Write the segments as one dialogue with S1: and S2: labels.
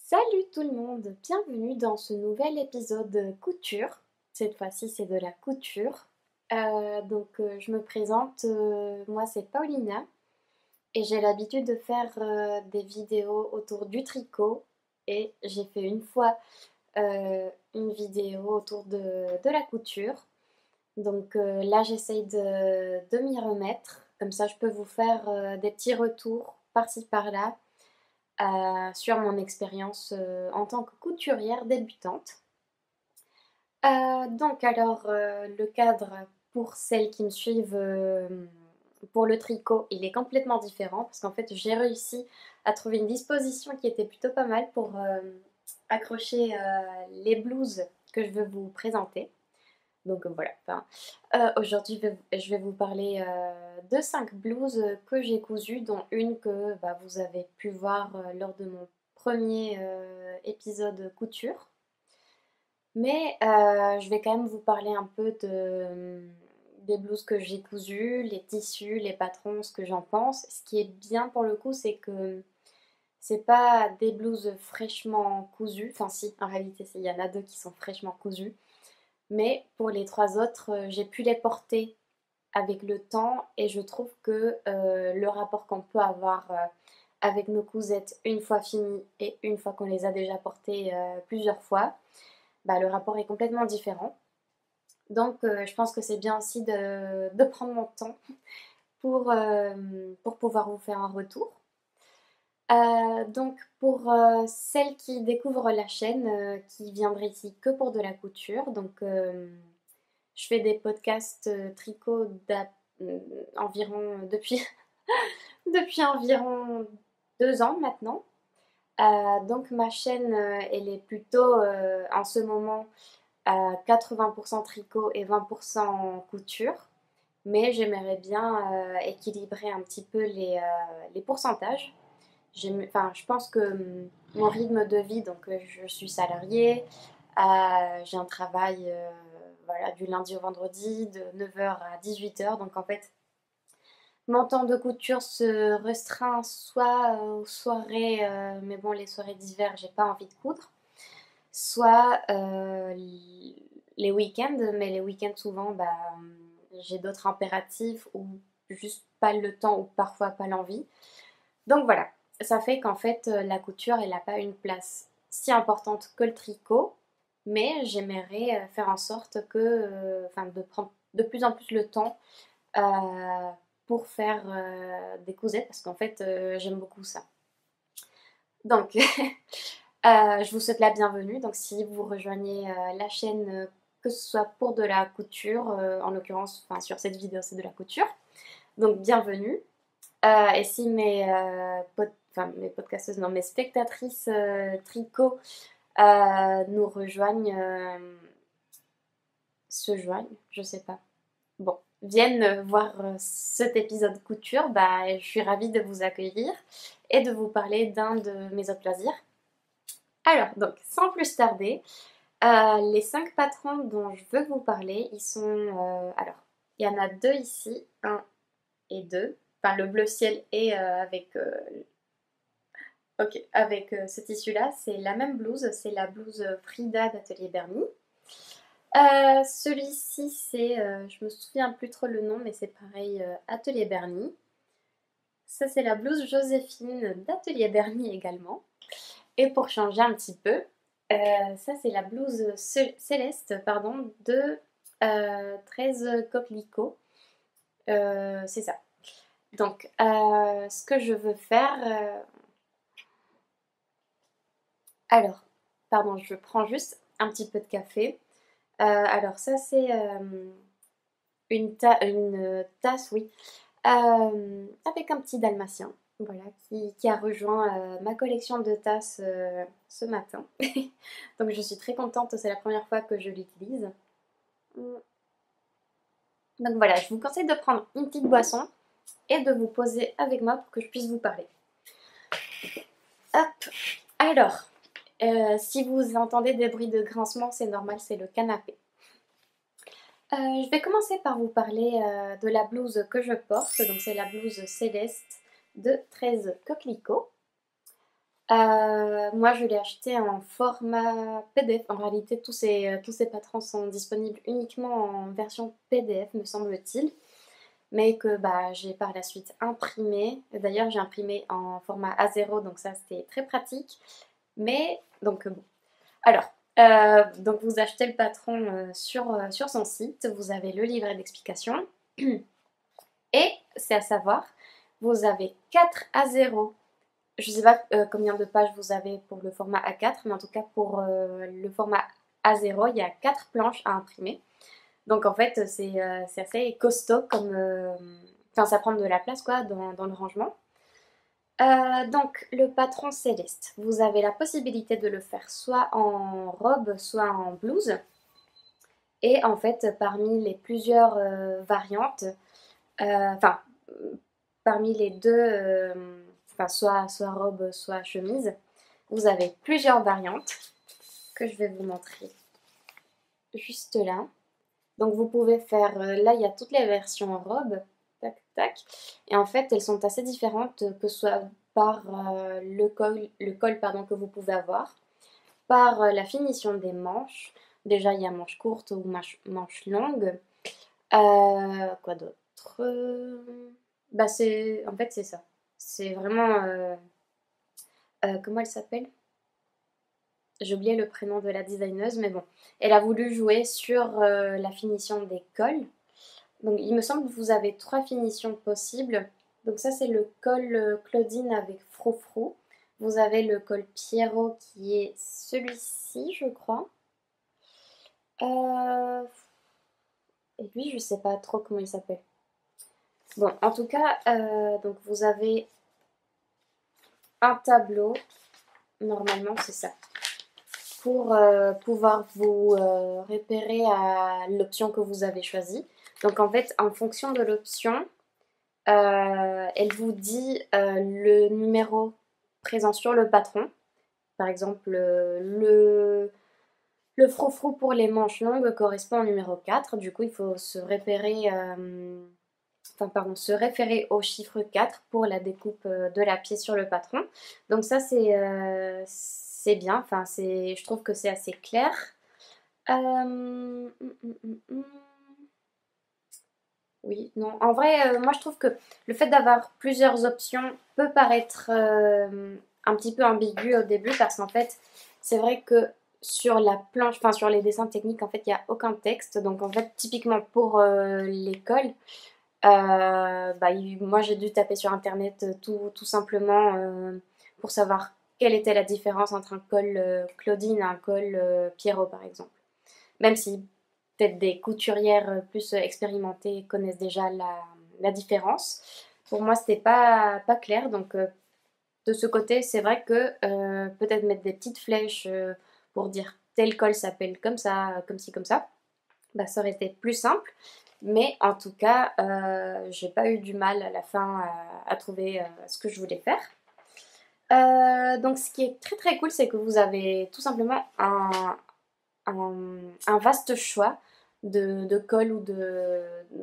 S1: Salut tout le monde, bienvenue dans ce nouvel épisode couture. Cette fois-ci c'est de la couture. Je me présente, moi c'est Paulina et j'ai l'habitude de faire des vidéos autour du tricot et j'ai fait une fois une vidéo autour de la couture. Là j'essaye de m'y remettre, comme ça je peux vous faire des petits retours par-ci par-là sur mon expérience en tant que couturière débutante. Le cadre pour celles qui me suivent pour le tricot, il est complètement différent parce qu'en fait j'ai réussi à trouver une disposition qui était plutôt pas mal pour accrocher les blouses que je veux vous présenter. Voilà, aujourd'hui je vais vous parler de 5 blouses que j'ai cousues, dont une que vous avez pu voir lors de mon premier épisode couture. Mais je vais quand même vous parler un peu des blouses que j'ai cousues, les tissus, les patrons, ce que j'en pense. Ce qui est bien pour le coup, c'est que c'est pas des blouses fraîchement cousues. Enfin si, en réalité, il y en a deux qui sont fraîchement cousues. Mais pour les trois autres, j'ai pu les porter avec le temps et je trouve que le rapport qu'on peut avoir avec nos cousettes une fois finies et une fois qu'on les a déjà portées plusieurs fois, le rapport est complètement différent. Je pense que c'est bien aussi de prendre mon temps pour pouvoir vous faire un retour. Pour celles qui découvrent la chaîne, qui viendraient ici que pour de la couture, je fais des podcasts tricot environ depuis, depuis environ 2 ans maintenant. Ma chaîne, elle est plutôt en ce moment à 80% tricot et 20% couture. Mais j'aimerais bien équilibrer un petit peu les pourcentages. Je pense que mon rythme de vie, je suis salariée, j'ai un travail voilà, du lundi au vendredi de 9h à 18h. Donc en fait, mon temps de couture se restreint soit aux soirées, mais bon, les soirées d'hiver, j'ai pas envie de coudre, soit les week-ends, mais les week-ends souvent, j'ai d'autres impératifs ou juste pas le temps ou parfois pas l'envie. Donc voilà, ça fait qu'en fait, la couture, elle n'a pas une place si importante que le tricot, mais j'aimerais faire en sorte que, de prendre de plus en plus le temps euh, pour faire des cousettes, parce qu'en fait, j'aime beaucoup ça. Donc, je vous souhaite la bienvenue. Donc, si vous rejoignez la chaîne, que ce soit pour de la couture, en l'occurrence, sur cette vidéo, c'est de la couture. Donc, bienvenue. Et si mes podcasteuses, non, mes spectatrices tricot nous rejoignent, se joignent, je sais pas. Bon, viennent voir cet épisode couture, je suis ravie de vous accueillir et de vous parler d'un de mes autres loisirs. Alors, donc, sans plus tarder, les 5 patrons dont je veux vous parler, ils sont... alors, il y en a 2 ici, 1 et 2. Enfin, le bleu ciel et avec ce tissu-là, c'est la même blouse, c'est la blouse Frida d'Atelier Bernie. Celui-ci, je me souviens plus trop le nom, mais c'est pareil, Atelier Bernie. Ça, c'est la blouse Joséphine d'Atelier Bernie également. Et pour changer un petit peu, ça, c'est la blouse céleste, pardon, de 13 coquelicots. C'est ça. Ce que je veux faire... alors, pardon, je prends juste un petit peu de café. Alors ça, c'est une tasse, oui, avec un petit dalmatien, voilà, qui a rejoint ma collection de tasses ce matin. Donc je suis très contente, c'est la première fois que je l'utilise. Donc voilà, je vous conseille de prendre une petite boisson et de vous poser avec moi pour que je puisse vous parler. Hop, alors, si vous entendez des bruits de grincement, c'est normal, c'est le canapé. Je vais commencer par vous parler de la blouse que je porte. Donc c'est la blouse céleste de 13 coquelicots. Moi, je l'ai acheté en format PDF. En réalité, tous ces patrons sont disponibles uniquement en version PDF, me semble-t-il. Mais que bah, j'ai par la suite imprimé. D'ailleurs, j'ai imprimé en format A0, donc ça, c'était très pratique. Mais, donc, bon. Alors, donc vous achetez le patron sur son site. Vous avez le livret d'explication. Et, c'est à savoir, vous avez 4 A0. Je ne sais pas combien de pages vous avez pour le format A4, mais en tout cas pour le format A0, il y a 4 planches à imprimer. Donc en fait, c'est assez costaud comme... Enfin, ça prend de la place quoi dans le rangement. Donc le patron céleste, vous avez la possibilité de le faire soit en robe, soit en blouse. Et en fait, parmi les plusieurs variantes, enfin, parmi les deux, enfin, soit robe, soit chemise, vous avez plusieurs variantes que je vais vous montrer juste là. Donc vous pouvez faire, là il y a toutes les versions en robe, tac tac, et en fait elles sont assez différentes que ce soit par le col pardon, que vous pouvez avoir, par la finition des manches. Déjà il y a manches courtes ou manches longues. Quoi d'autre? Bah en fait c'est ça. C'est vraiment, comment elle s'appelle? J'ai oublié le prénom de la designeuse, mais bon. Elle a voulu jouer sur la finition des cols. Donc il me semble que vous avez 3 finitions possibles. Donc ça c'est le col Claudine avec froufrou. Vous avez le col Pierrot qui est celui-ci je crois. Euh, Et lui je sais pas trop comment il s'appelle. Bon en tout cas donc vous avez un tableau. Normalement c'est ça. Pour pouvoir vous repérer à l'option que vous avez choisie. Donc en fait en fonction de l'option, elle vous dit le numéro présent sur le patron. Par exemple, le froufrou pour les manches longues correspond au numéro 4. Du coup, il faut se référer au chiffre 4 pour la découpe de la pièce sur le patron. Donc ça, c'est bien. Enfin, je trouve que c'est assez clair. Oui, non. En vrai, moi je trouve que le fait d'avoir plusieurs options peut paraître un petit peu ambigu au début parce qu'en fait, c'est vrai que sur la planche, enfin sur les dessins techniques, en fait, il n'y a aucun texte. Donc en fait, typiquement pour l'école, bah, moi j'ai dû taper sur internet tout simplement pour savoir quelle était la différence entre un col Claudine et un col Pierrot par exemple. Même si peut-être des couturières plus expérimentées connaissent déjà la différence. Pour moi, c'était pas clair. Donc, de ce côté, c'est vrai que peut-être mettre des petites flèches pour dire tel col s'appelle comme ça, comme ci, comme ça, bah, ça aurait été plus simple. Mais en tout cas, j'ai pas eu du mal à la fin à trouver ce que je voulais faire. Donc, ce qui est très très cool, c'est que vous avez tout simplement un vaste choix de cols ou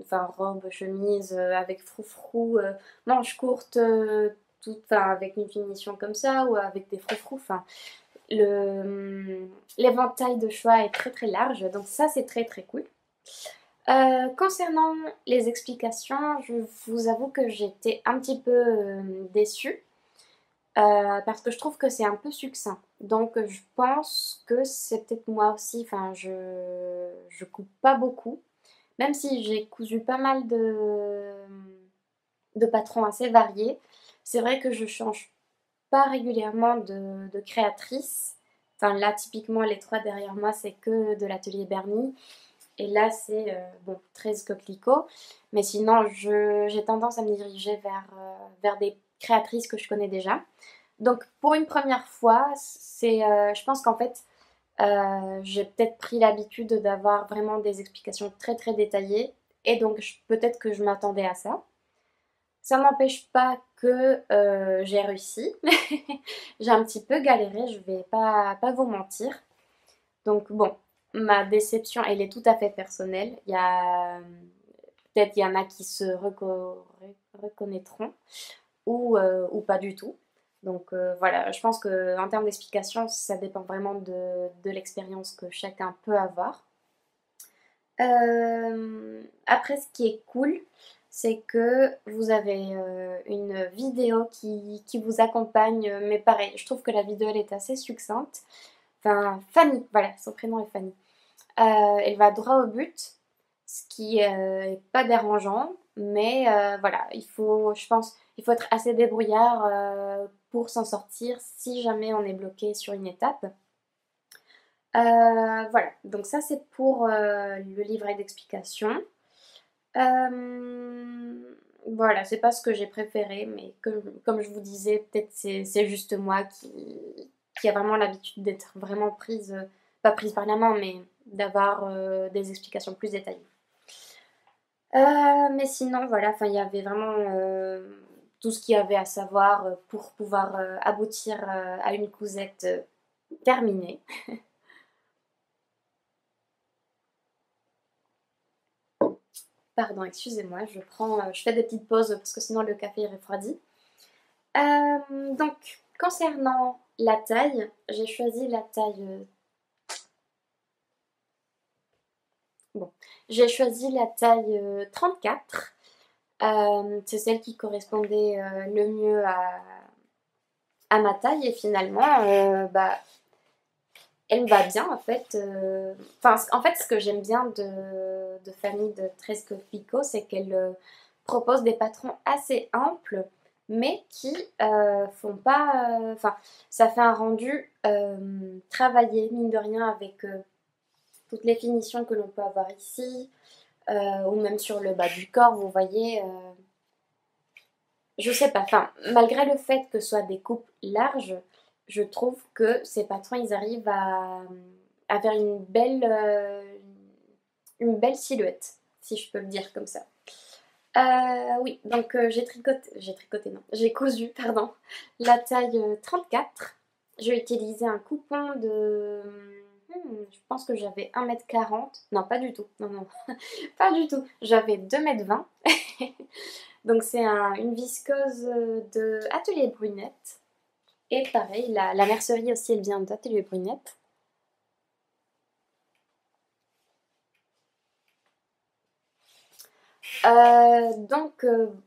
S1: enfin, robes, chemises avec froufrou, manches courtes, enfin, avec une finition comme ça ou avec des froufrous. Enfin, l'éventail de choix est très très large, donc ça c'est très très cool. Concernant les explications, je vous avoue que j'étais un petit peu déçue. Parce que je trouve que c'est un peu succinct. Donc je pense que c'est peut-être moi aussi, enfin je coupe pas beaucoup. Même si j'ai cousu pas mal de patrons assez variés, c'est vrai que je change pas régulièrement de créatrice. Enfin là typiquement les 3 derrière moi c'est que de l'atelier Bernie. Et là c'est bon 13 coquelicots. Mais sinon j'ai tendance à me diriger vers des créatrices que je connais déjà. Donc pour une première fois, je pense qu'en fait, j'ai peut-être pris l'habitude d'avoir vraiment des explications très très détaillées et donc peut-être que je m'attendais à ça. Ça n'empêche pas que j'ai réussi. J'ai un petit peu galéré, je vais pas vous mentir. Donc bon, ma déception, elle est tout à fait personnelle. Peut-être il y en a qui se reconnaîtront ou pas du tout. Donc voilà, je pense qu'en termes d'explication, ça dépend vraiment de l'expérience que chacun peut avoir. Après, ce qui est cool, c'est que vous avez une vidéo qui vous accompagne, mais pareil, je trouve que la vidéo elle est assez succincte. Enfin, Fanny, voilà, son prénom est Fanny. Elle va droit au but, ce qui est pas dérangeant, mais voilà, je pense, il faut être assez débrouillard pour s'en sortir si jamais on est bloqué sur une étape. Voilà, donc ça c'est pour le livret d'explication. Voilà, c'est pas ce que j'ai préféré, mais comme je vous disais, peut-être c'est juste moi qui a vraiment l'habitude d'être vraiment prise, pas prise par la main, mais d'avoir des explications plus détaillées. Mais sinon, voilà, enfin, il y avait vraiment tout ce qu'il y avait à savoir pour pouvoir aboutir à une cousette terminée. Pardon, excusez-moi, je fais des petites pauses parce que sinon le café est refroidi. Donc, concernant la taille, j'ai choisi la taille. Bon, j'ai choisi la taille 34. C'est celle qui correspondait le mieux à ma taille et finalement, bah, elle me va bien en fait. Enfin, en fait, ce que j'aime bien de Fanny de Tresco Pico, c'est qu'elle propose des patrons assez amples, mais qui font pas. Enfin, ça fait un rendu travaillé, mine de rien, avec toutes les finitions que l'on peut avoir ici, ou même sur le bas du corps, vous voyez. Je sais pas, enfin, malgré le fait que ce soit des coupes larges, je trouve que ces patrons, ils arrivent à faire une belle silhouette, si je peux le dire comme ça. Oui, donc j'ai tricoté, non, j'ai cousu, pardon, la taille 34. J'ai utilisé un coupon je pense que j'avais 1,40 m. Non, pas du tout, non, non, pas du tout. J'avais 2,20 m. Donc c'est une viscose de Atelier Brunette. Et pareil, la mercerie aussi, elle vient d'Atelier Brunette.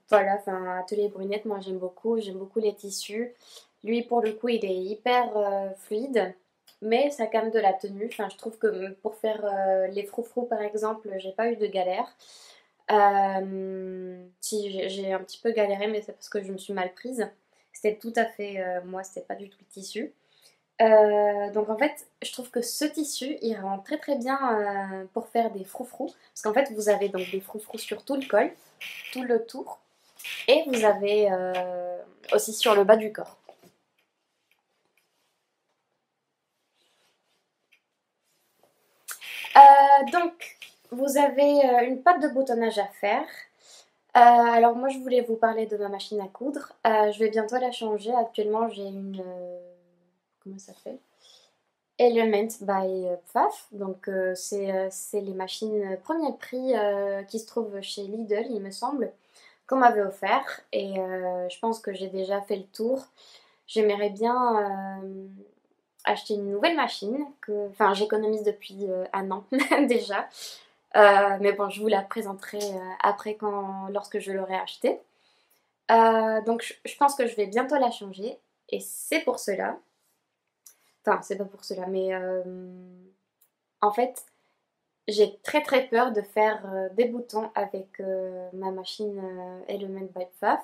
S1: Voilà, enfin Atelier Brunette, moi j'aime beaucoup les tissus. Lui pour le coup il est hyper fluide, mais ça a quand même de la tenue. Enfin je trouve que pour faire les froufrous par exemple, j'ai pas eu de galère. Si j'ai un petit peu galéré, mais c'est parce que je me suis mal prise. C'était tout à fait moi, c'était pas du tout le tissu. Donc en fait, je trouve que ce tissu, il rend très très bien pour faire des froufrous. Parce qu'en fait, vous avez donc des froufrous sur tout le col, tout le tour. Et vous avez aussi sur le bas du corps. Donc, vous avez une patte de boutonnage à faire. Alors moi, je voulais vous parler de ma machine à coudre. Je vais bientôt la changer. Actuellement, j'ai une... comment ça s'appelle? Element by Pfaff, donc c'est les machines premier prix qui se trouvent chez Lidl, il me semble, qu'on m'avait offert. Et je pense que j'ai déjà fait le tour. J'aimerais bien acheter une nouvelle machine, enfin j'économise depuis un an déjà. Mais bon, je vous la présenterai après lorsque je l'aurai achetée. Donc je pense que je vais bientôt la changer. Et c'est pour cela, enfin c'est pas pour cela, mais en fait, j'ai très très peur de faire des boutons avec ma machine Element by Pfaff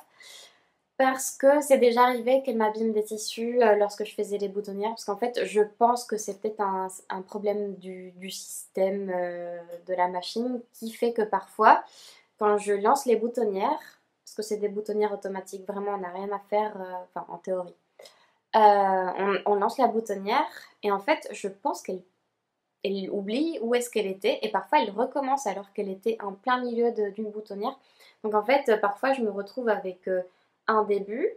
S1: parce que c'est déjà arrivé qu'elle m'abîme des tissus lorsque je faisais les boutonnières parce qu'en fait je pense que c'est peut-être un problème du système de la machine qui fait que parfois quand je lance les boutonnières, parce que c'est des boutonnières automatiques, vraiment on n'a rien à faire, enfin en théorie, on lance la boutonnière et en fait je pense qu'elle oublie où est-ce qu'elle était et parfois elle recommence alors qu'elle était en plein milieu d'une boutonnière. Donc en fait, parfois je me retrouve avec un début,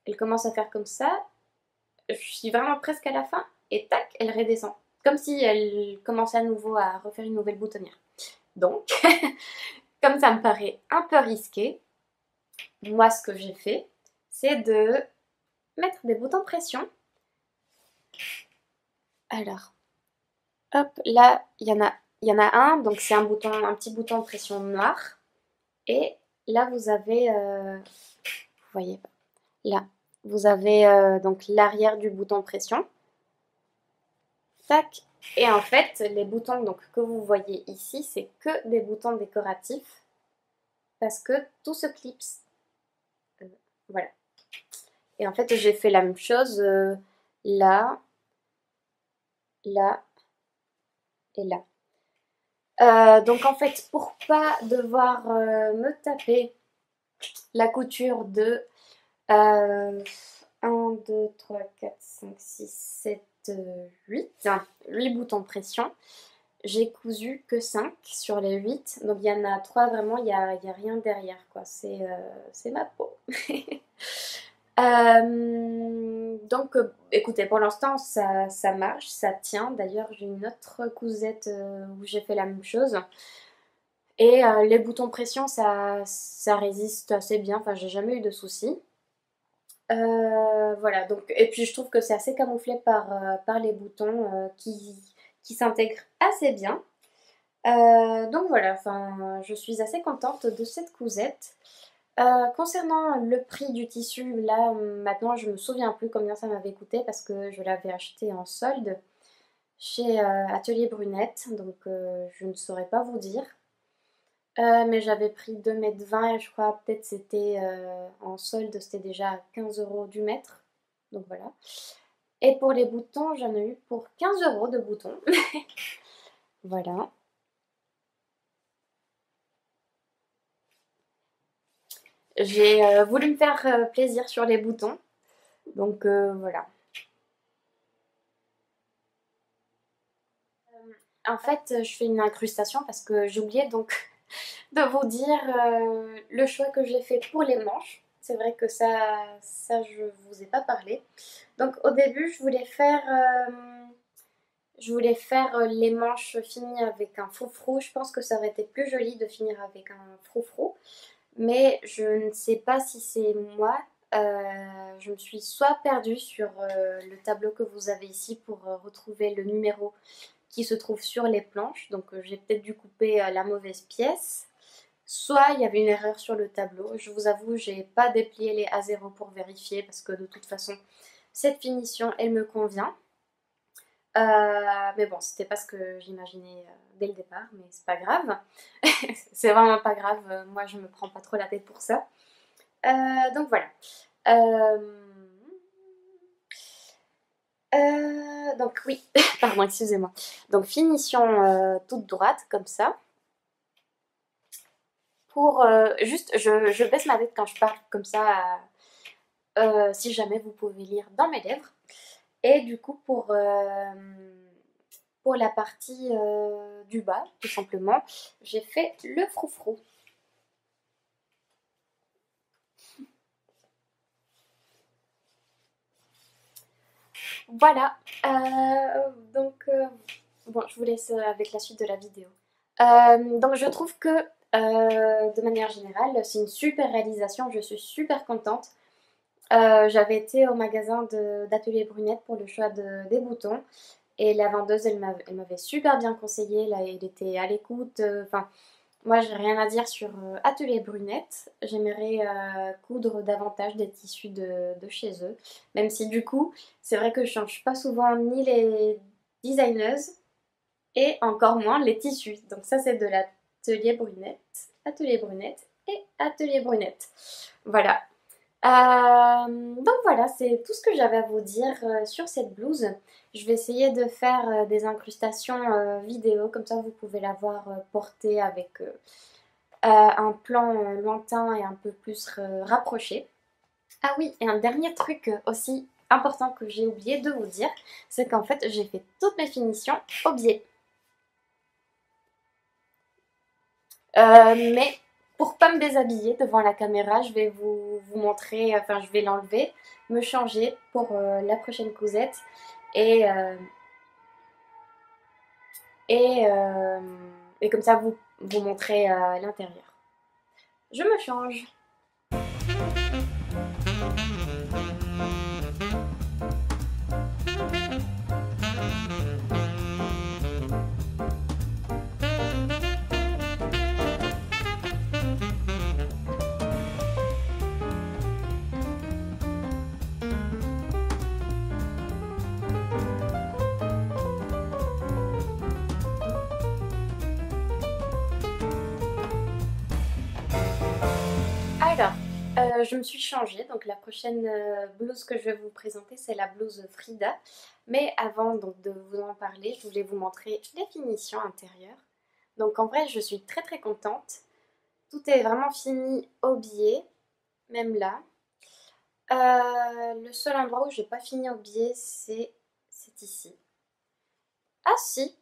S1: elle commence à faire comme ça, je suis vraiment presque à la fin et tac, elle redescend. Comme si elle commençait à nouveau à refaire une nouvelle boutonnière. Donc, comme ça me paraît un peu risqué, moi ce que j'ai fait, c'est de mettre des boutons pression. Alors, hop, là, il y en a un, donc c'est un petit bouton de pression noir. Et là, vous avez, vous voyez, là, vous avez donc l'arrière du bouton pression. Tac. Et en fait, les boutons donc, que vous voyez ici, c'est que des boutons décoratifs parce que tout se clipse. Voilà. Et en fait, j'ai fait la même chose là, là et là. Donc en fait, pour pas devoir me taper la couture de 1, 2, 3, 4, 5, 6, 7, 8 boutons de pression, j'ai cousu que 5 sur les 8. Donc il y en a 3 vraiment, il n'y a rien derrière, quoi. C'est ma peau. Donc écoutez, pour l'instant ça marche, ça tient. D'ailleurs j'ai une autre cousette où j'ai fait la même chose. Et les boutons pression ça résiste assez bien, enfin j'ai jamais eu de soucis. Voilà, donc, et puis je trouve que c'est assez camouflé par les boutons qui s'intègrent assez bien. Donc voilà, enfin, je suis assez contente de cette cousette. Concernant le prix du tissu, là maintenant je me souviens plus combien ça m'avait coûté parce que je l'avais acheté en solde chez Atelier Brunette, donc je ne saurais pas vous dire. Mais j'avais pris 2,20 m et je crois peut-être c'était en solde, c'était déjà 15 € du mètre. Donc voilà. Et pour les boutons, j'en ai eu pour 15 € de boutons. Voilà. J'ai voulu me faire plaisir sur les boutons. Donc voilà. En fait, je fais une incrustation parce que j'ai oublié donc de vous dire le choix que j'ai fait pour les manches. C'est vrai que ça je vous ai pas parlé. Donc au début, je voulais faire les manches finies avec un froufrou. Je pense que ça aurait été plus joli de finir avec un froufrou. Mais je ne sais pas si c'est moi. Je me suis soit perdue sur le tableau que vous avez ici pour retrouver le numéro qui se trouve sur les planches. Donc j'ai peut-être dû couper la mauvaise pièce. Soit il y avait une erreur sur le tableau. Je vous avoue, j'ai pas déplié les A0 pour vérifier parce que de toute façon, cette finition, elle me convient. Mais bon, c'était pas ce que j'imaginais dès le départ, mais c'est pas grave. C'est vraiment pas grave, moi je me prends pas trop la tête pour ça. Donc voilà. Donc oui, pardon, excusez-moi. Donc finition toute droite comme ça. Pour juste, je baisse ma tête quand je parle comme ça, si jamais vous pouvez lire dans mes lèvres. Et du coup pour la partie du bas, tout simplement, j'ai fait le froufrou. Voilà, donc bon, je vous laisse avec la suite de la vidéo. Donc je trouve que de manière générale, c'est une super réalisation, je suis super contente. J'avais été au magasin d'Atelier Brunette pour le choix des boutons et la vendeuse elle m'avait super bien conseillé, là, elle était à l'écoute, enfin moi j'ai rien à dire sur Atelier Brunette, j'aimerais coudre davantage des tissus de chez eux, même si du coup c'est vrai que je change pas souvent ni les designers et encore moins les tissus, donc ça c'est de Atelier Brunette et Atelier Brunette. Voilà. Donc voilà, c'est tout ce que j'avais à vous dire sur cette blouse. Je vais essayer de faire des incrustations vidéo, comme ça vous pouvez la voir portée avec un plan lointain et un peu plus rapproché. Ah oui, et un dernier truc aussi important que j'ai oublié de vous dire, c'est qu'en fait j'ai fait toutes mes finitions au biais. Mais pour pas me déshabiller devant la caméra, je vais vous montrer, enfin je vais l'enlever, me changer pour la prochaine cousette et, euh, et, euh, et comme ça vous montrer l'intérieur. Je me change. Je me suis changée, donc la prochaine blouse que je vais vous présenter, c'est la blouse Frida. Mais avant donc, de vous en parler, je voulais vous montrer les finitions intérieures. Donc en vrai, je suis très très contente. Tout est vraiment fini au biais, même là. Le seul endroit où j'ai pas fini au biais, c'est ici. Ah si,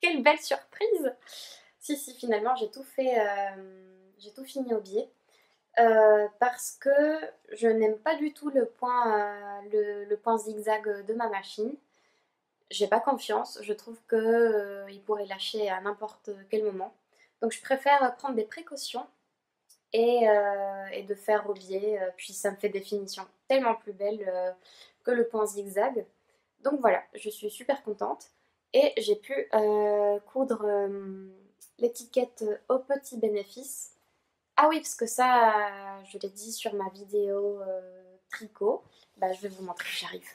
S1: quelle belle surprise! Si si, finalement j'ai tout fait, j'ai tout fini au biais. Parce que je n'aime pas du tout le point zigzag de ma machine. J'ai pas confiance, je trouve que il pourrait lâcher à n'importe quel moment. Donc je préfère prendre des précautions et de faire au biais, puis ça me fait des finitions tellement plus belles que le point zigzag. Donc voilà, je suis super contente et j'ai pu coudre l'étiquette au petit bénéfice. Ah oui, parce que ça, je l'ai dit sur ma vidéo tricot. Bah, je vais vous montrer, j'arrive.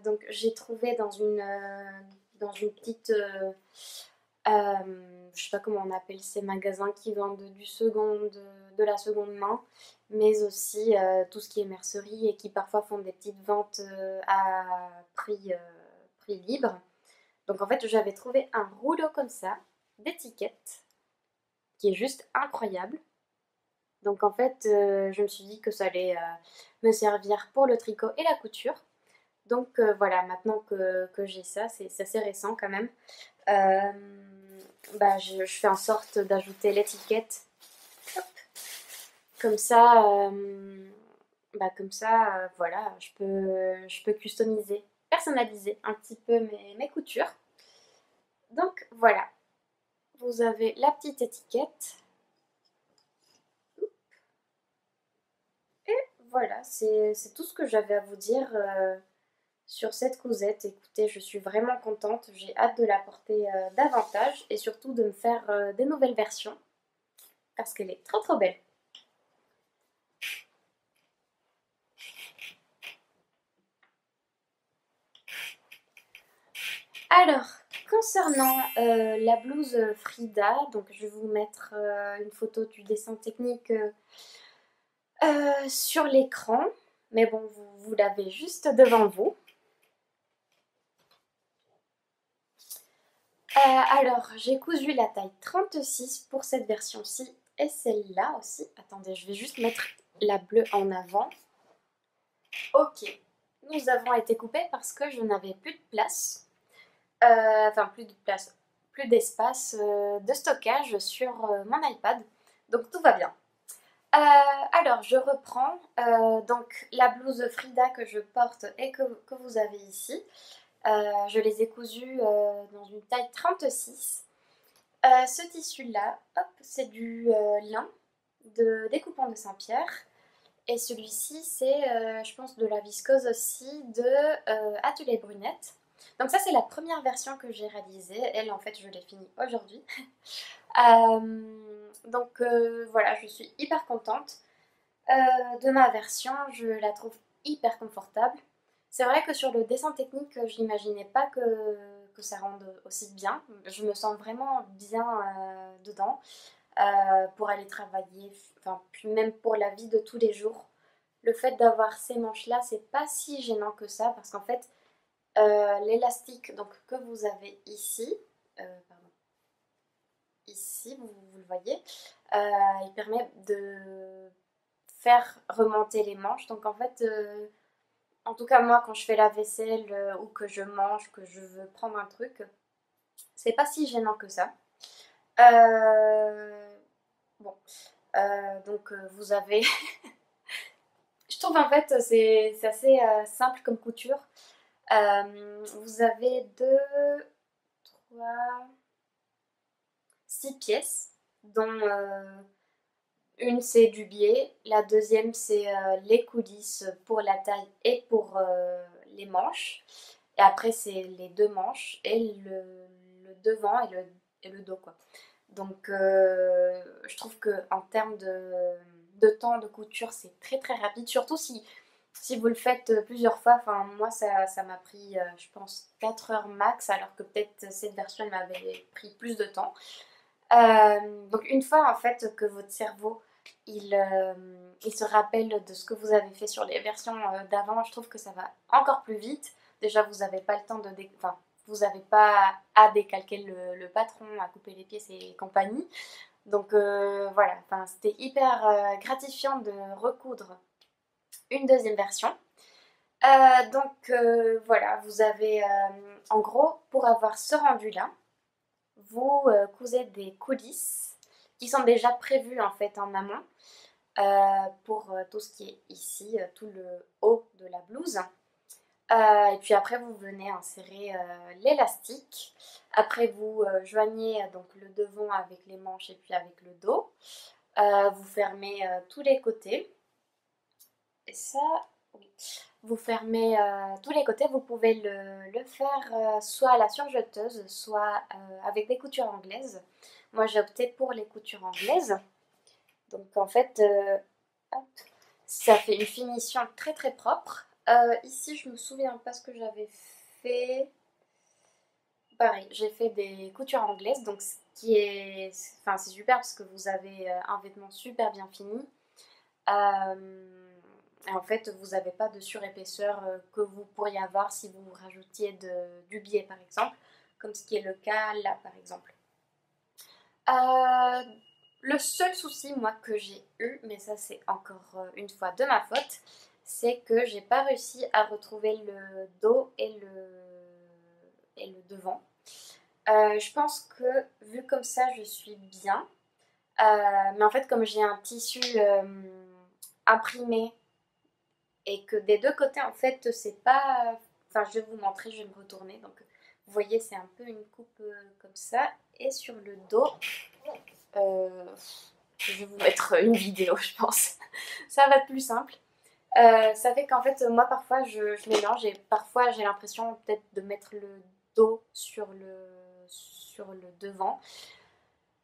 S1: Donc j'ai trouvé dans une petite, je sais pas comment on appelle ces magasins qui vendent de la seconde main, mais aussi tout ce qui est mercerie et qui parfois font des petites ventes à prix libre. Donc en fait j'avais trouvé un rouleau comme ça d'étiquettes qui est juste incroyable. Donc en fait, je me suis dit que ça allait me servir pour le tricot et la couture. Donc voilà, maintenant que j'ai ça, c'est assez récent quand même. Bah, je fais en sorte d'ajouter l'étiquette. Comme ça, voilà, je peux customiser, personnaliser un petit peu mes coutures. Donc voilà, vous avez la petite étiquette. Voilà, c'est tout ce que j'avais à vous dire sur cette cousette. Écoutez, je suis vraiment contente. J'ai hâte de la porter davantage et surtout de me faire des nouvelles versions parce qu'elle est trop trop belle. Alors, concernant la blouse Frida, donc je vais vous mettre une photo du dessin technique sur l'écran. Mais bon, vous l'avez juste devant vous. Alors, j'ai cousu la taille 36 pour cette version-ci et celle-là aussi. Attendez, je vais juste mettre la bleue en avant. Ok, nous avons été coupés parce que je n'avais plus de place. Enfin, plus de place, plus d'espace de stockage sur mon iPad. Donc tout va bien. Alors, je reprends. Donc, la blouse Frida que je porte et que vous avez ici. Je les ai cousues dans une taille 36. Ce tissu-là, hop, c'est du lin de découpant de Saint-Pierre. Et celui-ci, c'est, je pense, de la viscose aussi de Atelier Brunette. Donc ça, c'est la première version que j'ai réalisée. Elle, en fait, je l'ai finie aujourd'hui. Voilà, je suis hyper contente de ma version. Je la trouve hyper confortable. C'est vrai que sur le dessin technique, je n'imaginais pas que ça rende aussi bien. Je me sens vraiment bien dedans pour aller travailler, enfin, puis même pour la vie de tous les jours. Le fait d'avoir ces manches-là, c'est pas si gênant que ça parce qu'en fait, l'élastique donc, que vous avez ici, pardon, ici, vous le voyez, il permet de faire remonter les manches. Donc en fait, en tout cas moi quand je fais la vaisselle ou que je mange, que je veux prendre un truc, c'est pas si gênant que ça. Bon, donc vous avez... je trouve en fait c'est assez simple comme couture. Vous avez 2, 3, 6 pièces, dont une c'est du biais, la deuxième c'est les coulisses pour la taille et pour les manches. Et après c'est les deux manches et le devant et le dos quoi. Donc je trouve que en termes de temps de couture c'est très très rapide, surtout si vous le faites plusieurs fois. Enfin moi ça m'a pris je pense 4 heures max alors que peut-être cette version elle m'avait pris plus de temps. Donc une fois en fait que votre cerveau il se rappelle de ce que vous avez fait sur les versions d'avant, je trouve que ça va encore plus vite. Déjà vous n'avez pas le temps de... Enfin, vous n'avez pas à décalquer le patron, à couper les pièces et compagnie. Donc voilà, enfin, c'était hyper gratifiant de recoudre une deuxième version. Voilà, vous avez en gros, pour avoir ce rendu-là, vous cousez des coulisses qui sont déjà prévues en fait en amont pour tout ce qui est ici, tout le haut de la blouse. Et puis après vous venez insérer l'élastique. Après vous joignez donc le devant avec les manches et puis avec le dos. Vous fermez tous les côtés. Et ça, oui. Vous fermez tous les côtés. Vous pouvez le faire soit à la surjeteuse, soit avec des coutures anglaises. Moi j'ai opté pour les coutures anglaises. Donc en fait, hop, ça fait une finition très très propre. Ici, je me souviens pas ce que j'avais fait. Pareil, j'ai fait des coutures anglaises, donc ce qui est, enfin, c'est super parce que vous avez un vêtement super bien fini. Et en fait, vous n'avez pas de surépaisseur que vous pourriez avoir si vous rajoutiez du biais, par exemple, comme ce qui est le cas là, par exemple. Euh, le seul souci, moi, que j'ai eu, mais ça c'est encore une fois de ma faute, c'est que j'ai pas réussi à retrouver le dos et le devant. Je pense que vu comme ça, je suis bien. Mais en fait, comme j'ai un tissu imprimé et que des deux côtés, en fait, c'est pas... Enfin, je vais vous montrer, je vais me retourner. Donc, vous voyez, c'est un peu une coupe comme ça. Et sur le dos, euh, je vais vous mettre une vidéo, je pense. Ça va être plus simple. Ça fait qu'en fait, moi, parfois, je mélange et parfois, j'ai l'impression peut-être de mettre le dos sur le devant.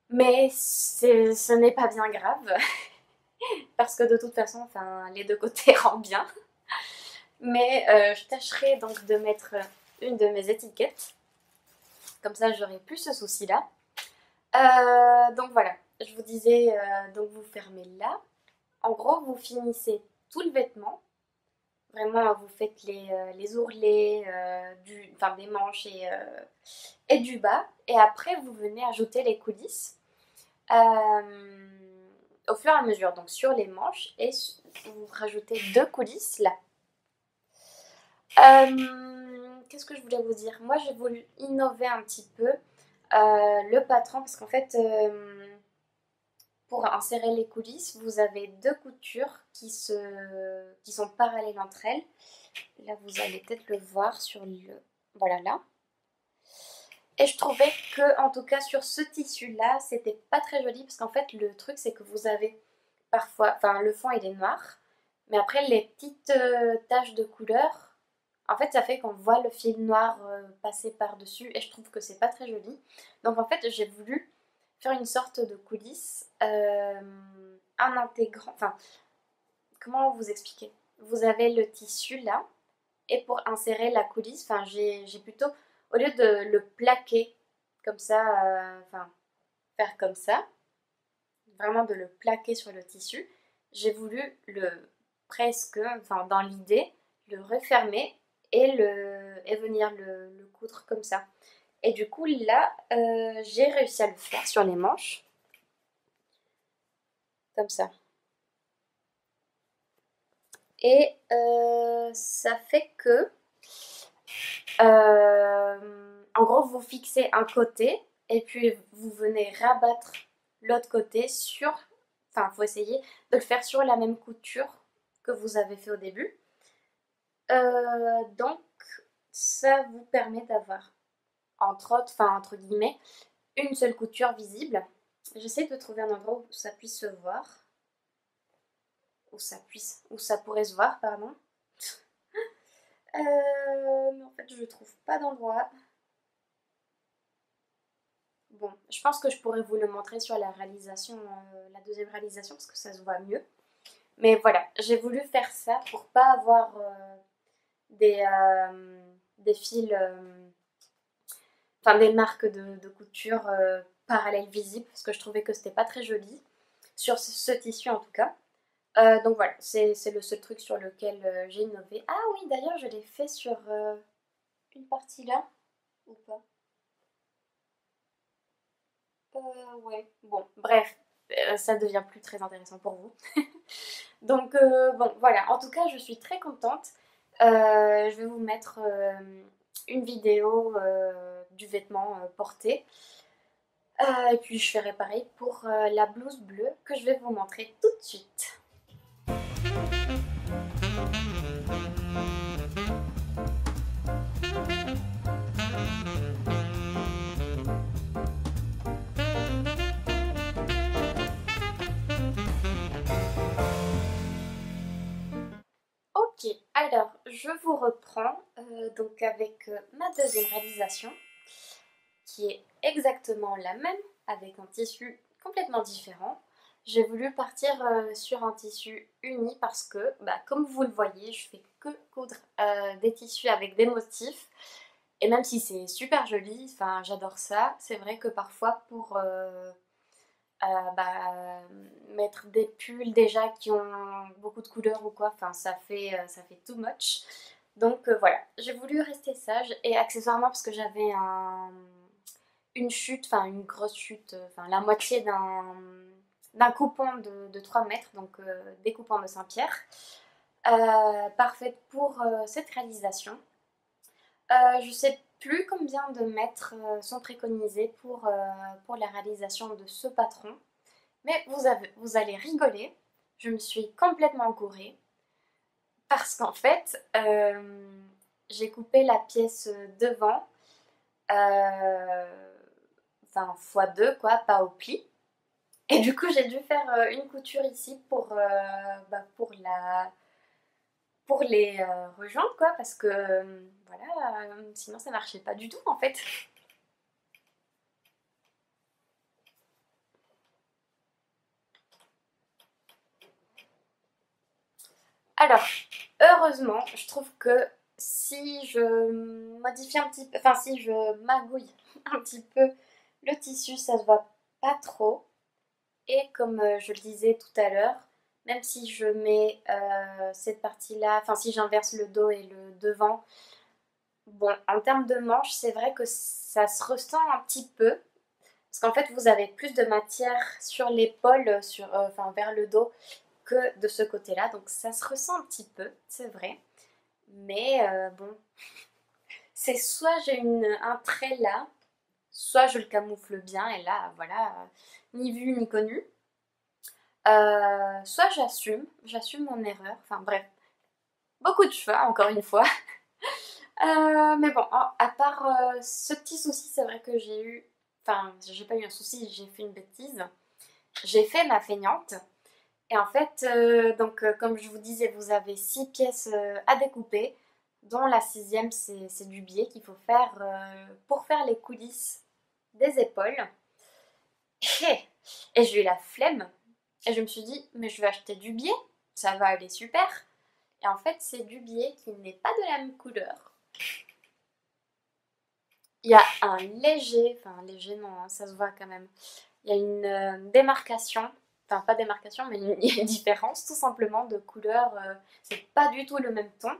S1: Mais ce n'est pas bien grave, parce que de toute façon, enfin, les deux côtés rendent bien. Mais je tâcherai donc de mettre une de mes étiquettes. Comme ça, j'aurai plus ce souci-là. Donc voilà, je vous disais, donc vous fermez là. En gros, vous finissez tout le vêtement. Vraiment, vous faites les ourlets, enfin, des manches et du bas. Et après, vous venez ajouter les coulisses au fur et à mesure. Donc sur les manches, et vous rajoutez deux coulisses là. Qu'est-ce que je voulais vous dire? Moi, j'ai voulu innover un petit peu le patron parce qu'en fait, pour insérer les coulisses, vous avez deux coutures qui sont parallèles entre elles. Là, vous allez peut-être le voir sur le... Voilà, là. Et je trouvais que, en tout cas, sur ce tissu-là, c'était pas très joli parce qu'en fait, le truc, c'est que vous avez parfois... Enfin, le fond, il est noir. Mais après, les petites taches de couleur, en fait, ça fait qu'on voit le fil noir passer par-dessus et je trouve que c'est pas très joli. Donc, en fait, j'ai voulu faire une sorte de coulisse en intégrant... Enfin, comment vous expliquer? Vous avez le tissu là et pour insérer la coulisse, enfin, j'ai plutôt... Au lieu de le plaquer comme ça, enfin, faire comme ça, vraiment de le plaquer sur le tissu, j'ai voulu le presque, enfin dans l'idée, le refermer et venir le coudre comme ça. Et du coup là, j'ai réussi à le faire sur les manches, comme ça. Et ça fait que, en gros, vous fixez un côté et puis vous venez rabattre l'autre côté sur... Enfin, il faut essayer de le faire sur la même couture que vous avez fait au début. Donc, ça vous permet d'avoir, entre autres, enfin, entre guillemets, une seule couture visible. J'essaie de trouver un endroit où ça puisse se voir. Où ça pourrait se voir, pardon. Mais en fait, je ne trouve pas d'endroit. Bon, je pense que je pourrais vous le montrer sur la réalisation, la deuxième réalisation, parce que ça se voit mieux. Mais voilà, j'ai voulu faire ça pour pas avoir des fils, enfin des marques de couture parallèle visible parce que je trouvais que c'était pas très joli sur ce tissu en tout cas. Donc voilà, c'est le seul truc sur lequel j'ai innové. Ah oui, d'ailleurs, je l'ai fait sur une partie là, ou pas? Ouais. Bon, bref, ça devient plus très intéressant pour vous. Donc bon, voilà, en tout cas, je suis très contente. Je vais vous mettre une vidéo du vêtement porté. Et puis je ferai pareil pour la blouse bleue que je vais vous montrer tout de suite. Ok, alors je vous reprends donc avec ma deuxième réalisation qui est exactement la même avec un tissu complètement différent. J'ai voulu partir sur un tissu uni parce que, bah, comme vous le voyez, je fais que coudre des tissus avec des motifs. Et même si c'est super joli, enfin j'adore ça, c'est vrai que parfois pour bah, mettre des pulls déjà qui ont beaucoup de couleurs ou quoi, enfin ça fait too much. Donc voilà, j'ai voulu rester sage et accessoirement parce que j'avais une chute, enfin une grosse chute, enfin la moitié d'un coupon de 3 mètres, donc des coupons de Saint-Pierre. Parfaite pour cette réalisation. Je sais plus combien de mètres sont préconisés pour la réalisation de ce patron. Mais vous allez rigoler, je me suis complètement gourée parce qu'en fait, j'ai coupé la pièce devant, enfin x2 quoi, pas au pli. Et du coup, j'ai dû faire une couture ici bah, pour les rejoindre quoi, parce que voilà, sinon ça marchait pas du tout en fait. Alors, heureusement, je trouve que si je modifie un petit peu, enfin si je magouille un petit peu le tissu, ça se voit pas trop. Et comme je le disais tout à l'heure, même si je mets cette partie-là, enfin si j'inverse le dos et le devant, bon, en termes de manches, c'est vrai que ça se ressent un petit peu. Parce qu'en fait, vous avez plus de matière sur l'épaule, enfin vers le dos, que de ce côté-là. Donc ça se ressent un petit peu, c'est vrai. Mais bon, c'est soit j'ai un trait là, soit je le camoufle bien et là, voilà, ni vu ni connu. Soit j'assume mon erreur. Enfin bref, beaucoup de choix, encore une fois. Mais bon, à part ce petit souci, c'est vrai que j'ai eu. Enfin, j'ai pas eu un souci, j'ai fait une bêtise. J'ai fait ma feignante. Et en fait, donc, comme je vous disais, vous avez 6 pièces à découper, dont la sixième, c'est du biais qu'il faut faire pour faire les coulisses des épaules. Et j'ai eu la flemme. Et je me suis dit, mais je vais acheter du biais, ça va aller super. Et en fait, c'est du biais qui n'est pas de la même couleur. Il y a un léger, enfin léger non, hein, ça se voit quand même. Il y a une démarcation, enfin pas démarcation, mais une différence tout simplement de couleur. C'est pas du tout le même ton.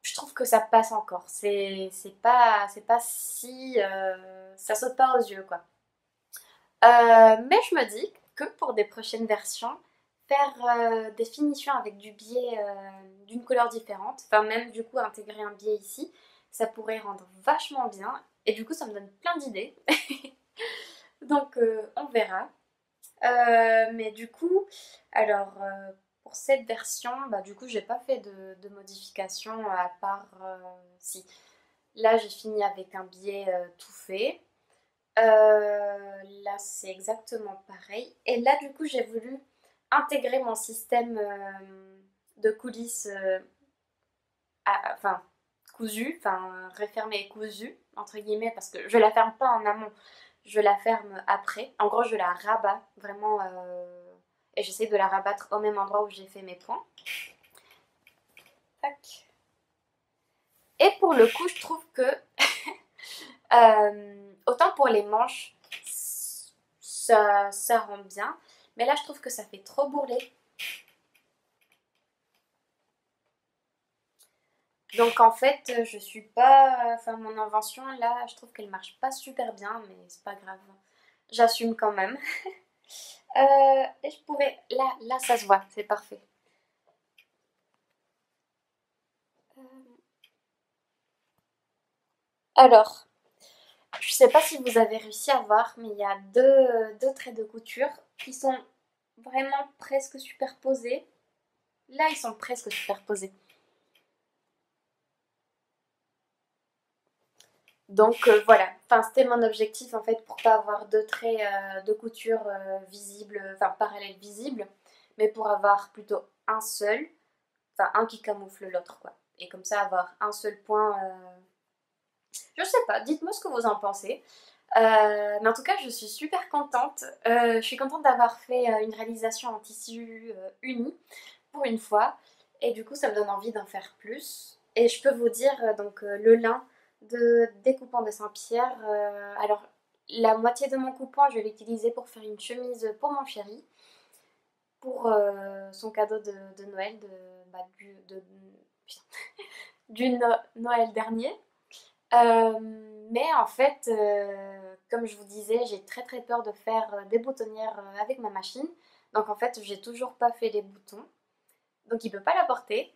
S1: Je trouve que ça passe encore. C'est pas si ça saute pas aux yeux quoi. Mais je me dis que pour des prochaines versions, faire des finitions avec du biais d'une couleur différente, enfin même du coup intégrer un biais ici, ça pourrait rendre vachement bien. Et du coup ça me donne plein d'idées. Donc on verra. Mais du coup, alors pour cette version, bah, du coup j'ai pas fait de modification à part si. Là j'ai fini avec un biais tout fait. Là, c'est exactement pareil. Et là, du coup, j'ai voulu intégrer mon système de coulisses, enfin, cousu, enfin, refermé et cousu, entre guillemets, parce que je la ferme pas en amont, je la ferme après. En gros, je la rabats vraiment, et j'essaie de la rabattre au même endroit où j'ai fait mes points. Tac. Et pour le coup, je trouve que Autant pour les manches, ça rend bien. Mais là, je trouve que ça fait trop bourrelet. Donc en fait, je suis pas... Enfin, mon invention, là, je trouve qu'elle marche pas super bien, mais c'est pas grave. J'assume quand même. Et je pourrais... Là, ça se voit, c'est parfait. Euh, Alors, je sais pas si vous avez réussi à voir, mais il y a deux traits de couture qui sont vraiment presque superposés. Là, ils sont presque superposés. Donc voilà, enfin, c'était mon objectif en fait pour pas avoir deux traits de couture visibles, enfin parallèles visibles, mais pour avoir plutôt un seul, enfin un qui camoufle l'autre quoi. Et comme ça avoir un seul point. Je sais pas, dites-moi ce que vous en pensez. Mais en tout cas, je suis super contente. Je suis contente d'avoir fait une réalisation en tissu uni pour une fois. Et du coup, ça me donne envie d'en faire plus. Et je peux vous dire, le lin de découpant de Saint-Pierre. Alors, la moitié de mon coupant, je vais l'utiliser pour faire une chemise pour mon chéri. Pour son cadeau de Noël, putain, Noël dernier. Mais en fait, comme je vous disais, j'ai très très peur de faire des boutonnières avec ma machine. Donc en fait, j'ai toujours pas fait les boutons. Donc il peut pas la porter.